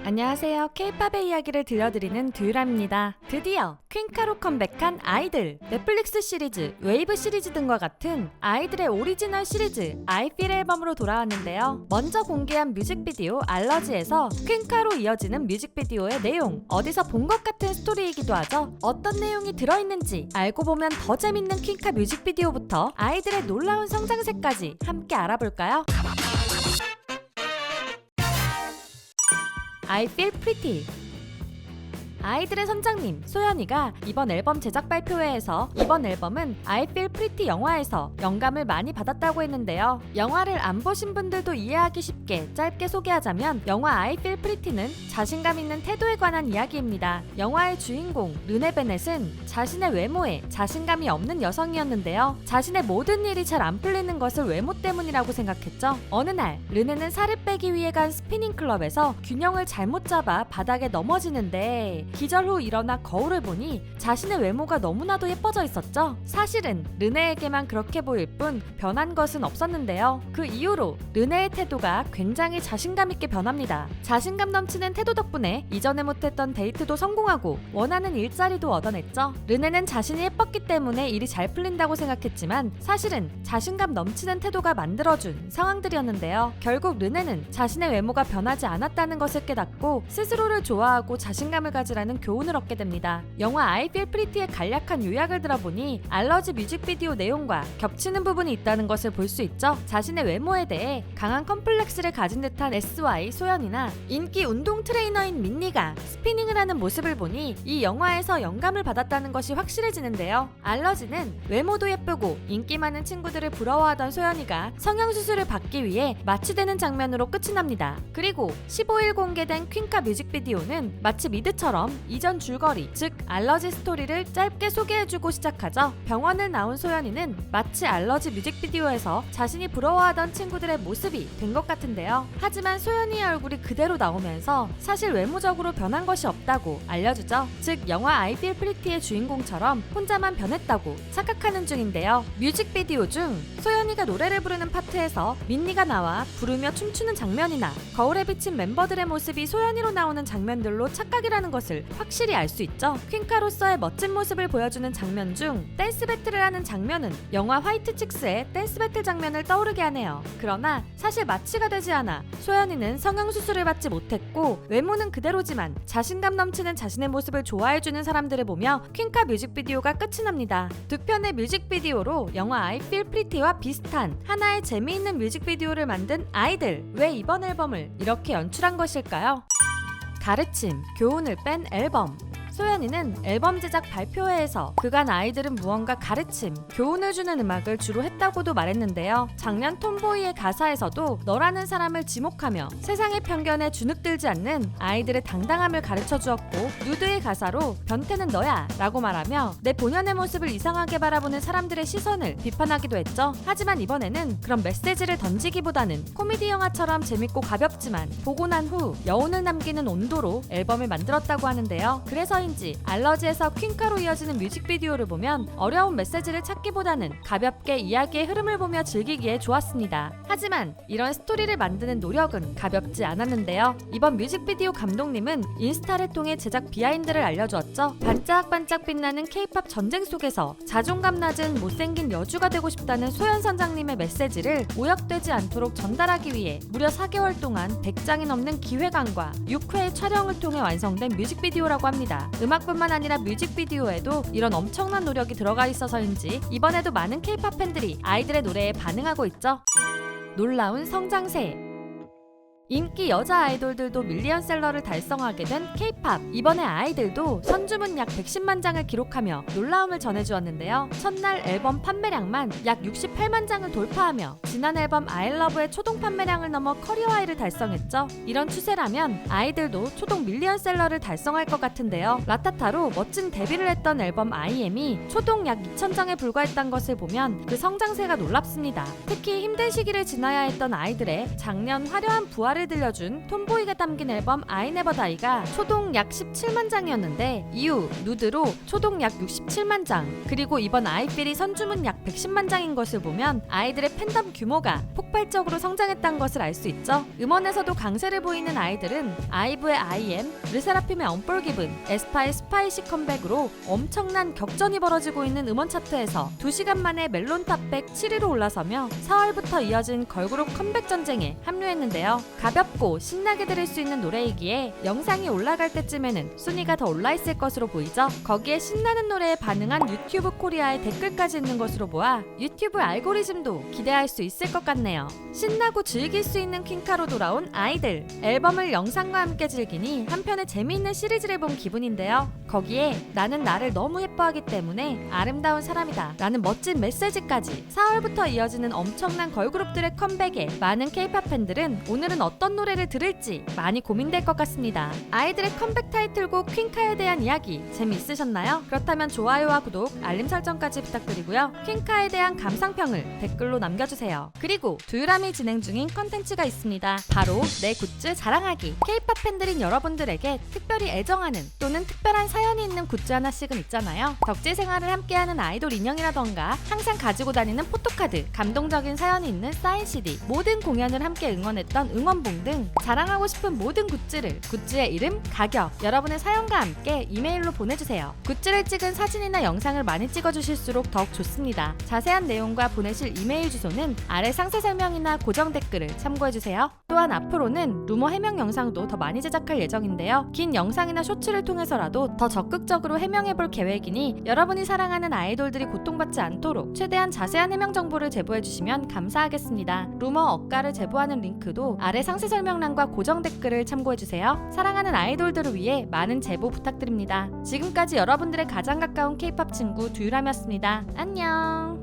안녕하세요. K-팝의 이야기를 들려드리는 듀유라입니다. 드디어 퀸카로 컴백한 아이들, 넷플릭스 시리즈, 웨이브 시리즈 등과 같은 아이들의 오리지널 시리즈 아이필 앨범으로 돌아왔는데요. 먼저 공개한 뮤직비디오 알러지에서 퀸카로 이어지는 뮤직비디오의 내용, 어디서 본 것 같은 스토리이기도 하죠. 어떤 내용이 들어있는지 알고 보면 더 재밌는 퀸카 뮤직비디오부터 아이들의 놀라운 성장세까지 함께 알아볼까요? I Feel Pretty. 아이들의 선장님 소연이가 이번 앨범 제작 발표회에서 이번 앨범은 I Feel Pretty 영화에서 영감을 많이 받았다고 했는데요. 영화를 안 보신 분들도 이해하기 쉽게 짧게 소개하자면 영화 I Feel Pretty는 자신감 있는 태도에 관한 이야기입니다. 영화의 주인공 르네 베넷은 자신의 외모에 자신감이 없는 여성이었는데요. 자신의 모든 일이 잘 안 풀리는 것을 외모 때문이라고 생각했죠. 어느 날 르네는 살을 빼기 위해 간 스피닝 클럽에서 균형을 잘못 잡아 바닥에 넘어지는데 기절 후 일어나 거울을 보니 자신의 외모가 너무나도 예뻐져 있었죠. 사실은 르네에게만 그렇게 보일 뿐 변한 것은 없었는데요. 그 이후로 르네의 태도가 굉장히 자신감 있게 변합니다. 자신감 넘치는 태도 덕분에 이전에 못했던 데이트도 성공하고 원하는 일자리도 얻어냈죠. 르네는 자신이 예뻤기 때문에 일이 잘 풀린다고 생각했지만 사실은 자신감 넘치는 태도가 만들어준 상황들이었는데요. 결국 르네는 자신의 외모가 변하지 않았다는 것을 깨닫고 스스로를 좋아하고 자신감을 가지라는 교훈을 얻게 됩니다. 영화 I Feel Pretty의 간략한 요약을 들어보니 알러지 뮤직비디오 내용과 겹치는 부분이 있다는 것을 볼 수 있죠. 자신의 외모에 대해 강한 컴플렉스를 가진 듯한 SY 소연이나 인기 운동 트레이너인 민니가 스피닝을 하는 모습을 보니 이 영화에서 영감을 받았다는 것이 확실해지는데요. 알러지는 외모도 예쁘고 인기 많은 친구들을 부러워하던 소연이가 성형수술을 받기 위해 마취되는 장면으로 끝이 납니다. 그리고 15일 공개된 퀸카 뮤직비디오는 마치 미드처럼 이전 줄거리, 즉 알러지 스토리를 짧게 소개해주고 시작하죠. 병원을 나온 소연이는 마치 알러지 뮤직비디오에서 자신이 부러워하던 친구들의 모습이 된 것 같은데요. 하지만 소연이의 얼굴이 그대로 나오면서 사실 외모적으로 변한 것이 없다고 알려주죠. 즉 영화 I Feel Pretty의 주인공처럼 혼자만 변했다고 착각하는 중인데요. 뮤직비디오 중 소연이가 노래를 부르는 파트에서 민니가 나와 부르며 춤추는 장면이나 거울에 비친 멤버들의 모습이 소연이로 나오는 장면들로 착각이라는 것을 확실히 알 수 있죠. 퀸카로서의 멋진 모습을 보여주는 장면 중 댄스 배틀을 하는 장면은 영화 화이트 칙스의 댄스 배틀 장면을 떠오르게 하네요. 그러나 사실 마취가 되지 않아 소연이는 성형수술을 받지 못했고 외모는 그대로지만 자신감 넘치는 자신의 모습을 좋아해주는 사람들을 보며 퀸카 뮤직비디오가 끝이 납니다. 두 편의 뮤직비디오로 영화 I Feel Pretty와 비슷한 하나의 재미있는 뮤직비디오를 만든 아이들, 왜 이번 앨범을 이렇게 연출한 것일까요? 가르침, 교훈을 뺀 앨범. 소연이는 앨범 제작 발표회에서 그간 아이들은 무언가 가르침, 교훈을 주는 음악을 주로 했다고도 말했는데요. 작년 톰보이의 가사에서도 너라는 사람을 지목하며 세상의 편견에 주눅들지 않는 아이들의 당당함을 가르쳐 주었고, 누드의 가사로 변태는 너야 라고 말하며 내 본연의 모습을 이상하게 바라보는 사람들의 시선을 비판하기도 했죠. 하지만 이번에는 그런 메시지를 던지기보다는 코미디 영화처럼 재밌고 가볍지만 보고 난 후 여운을 남기는 온도로 앨범을 만들었다고 하는데요. 그래서 인지 알러지에서 퀸카로 이어지는 뮤직비디오를 보면 어려운 메시지를 찾기보다는 가볍게 이야기의 흐름을 보며 즐기기에 좋았습니다. 하지만 이런 스토리를 만드는 노력은 가볍지 않았는데요. 이번 뮤직비디오 감독님은 인스타를 통해 제작 비하인드를 알려주었죠. 반짝반짝 빛나는 K-팝 전쟁 속에서 자존감 낮은 못생긴 여주가 되고 싶다는 소연 선장님의 메시지를 오역되지 않도록 전달하기 위해 무려 4개월 동안 100장이 넘는 기획안과 6회의 촬영을 통해 완성된 뮤직비디오라고 합니다. 음악뿐만 아니라 뮤직비디오에도 이런 엄청난 노력이 들어가 있어서인지 이번에도 많은 K-팝 팬들이 아이들의 노래에 반응하고 있죠. 놀라운 성장세. 인기 여자 아이돌들도 밀리언셀러를 달성하게 된 K-팝. 이번에 아이들도 선주문 약 110만 장을 기록하며 놀라움을 전해주었는데요. 첫날 앨범 판매량만 약 68만 장을 돌파하며 지난 앨범 아이러브의 초동 판매량을 넘어 커리어 하이를 달성했죠. 이런 추세라면 아이들도 초동 밀리언셀러를 달성할 것 같은데요. 라타타로 멋진 데뷔를 했던 앨범 IM이 초동 약 2,000장에 불과했던 것을 보면 그 성장세가 놀랍습니다. 특히 힘든 시기를 지나야 했던 아이들의 작년 화려한 부활을 노래를 들려준 톰보이가 담긴 앨범 I Never Die가 초동 약 17만 장이었는데 이후 누드로 초동 약 67만 장, 그리고 이번 I Feel이 선주문 약 110만 장인 것을 보면 아이들의 팬덤 규모가 폭발적으로 성장했다는 것을 알 수 있죠. 음원에서도 강세를 보이는 아이들은 아이브의 I Am, 르세라핌의 Unforgiven, 에스파의 스파이시 컴백으로 엄청난 격전이 벌어지고 있는 음원 차트에서 2시간 만에 멜론 탑백 7위로 올라서며 4월부터 이어진 걸그룹 컴백 전쟁에 합류했는데요. 가볍고 신나게 들을 수 있는 노래이기에 영상이 올라갈 때쯤에는 순위가 더 올라있을 것으로 보이죠. 거기에 신나는 노래에 반응한 유튜브 코리아의 댓글까지 있는 것으로 보아 유튜브 알고리즘도 기대할 수 있을 것 같네요. 신나고 즐길 수 있는 퀸카로 돌아온 아이들, 앨범을 영상과 함께 즐기니 한편의 재미있는 시리즈를 본 기분인데요. 거기에 나는 나를 너무 예뻐하기 때문에 아름다운 사람이다 라는 멋진 메시지까지. 4월부터 이어지는 엄청난 걸그룹들의 컴백에 많은 K-POP 팬들은 오늘은 어떤 노래를 들을지 많이 고민될 것 같습니다. 아이들의 컴백 타이틀곡 퀸카에 대한 이야기 재미있으셨나요? 그렇다면 좋아요와 구독, 알림 설정까지 부탁드리고요. 퀸카에 대한 감상평을 댓글로 남겨주세요. 그리고 두유람이 진행 중인 컨텐츠가 있습니다. 바로 내 굿즈 자랑하기. K-POP 팬들인 여러분들에게 특별히 애정하는 또는 특별한 사연이 있는 굿즈 하나씩은 있잖아요. 덕질 생활을 함께하는 아이돌 인형이라던가 항상 가지고 다니는 포토카드, 감동적인 사연이 있는 사인 CD, 모든 공연을 함께 응원했던 응원봉 등 자랑하고 싶은 모든 굿즈를 굿즈의 이름, 가격, 여러분의 사연과 함께 이메일로 보내주세요. 굿즈를 찍은 사진이나 영상을 많이 찍어주실수록 더욱 좋습니다. 자세한 내용과 보내실 이메일 주소는 아래 상세 설명이나 고정 댓글을 참고해주세요. 또한 앞으로는 루머 해명 영상도 더 많이 제작할 예정인데요. 긴 영상이나 쇼츠를 통해서라도 더 적극적으로 해명해볼 계획이니 여러분이 사랑하는 아이돌들이 고통받지 않도록 최대한 자세한 해명 정보를 제보해주시면 감사하겠습니다. 루머 억가를 제보하는 링크도 아래 상세 설명란과 고정 댓글을 참고해주세요. 사랑하는 아이돌들을 위해 많은 제보 부탁드립니다. 지금까지 여러분들의 가장 가까운 K-POP 친구 두유람이었습니다. 안녕.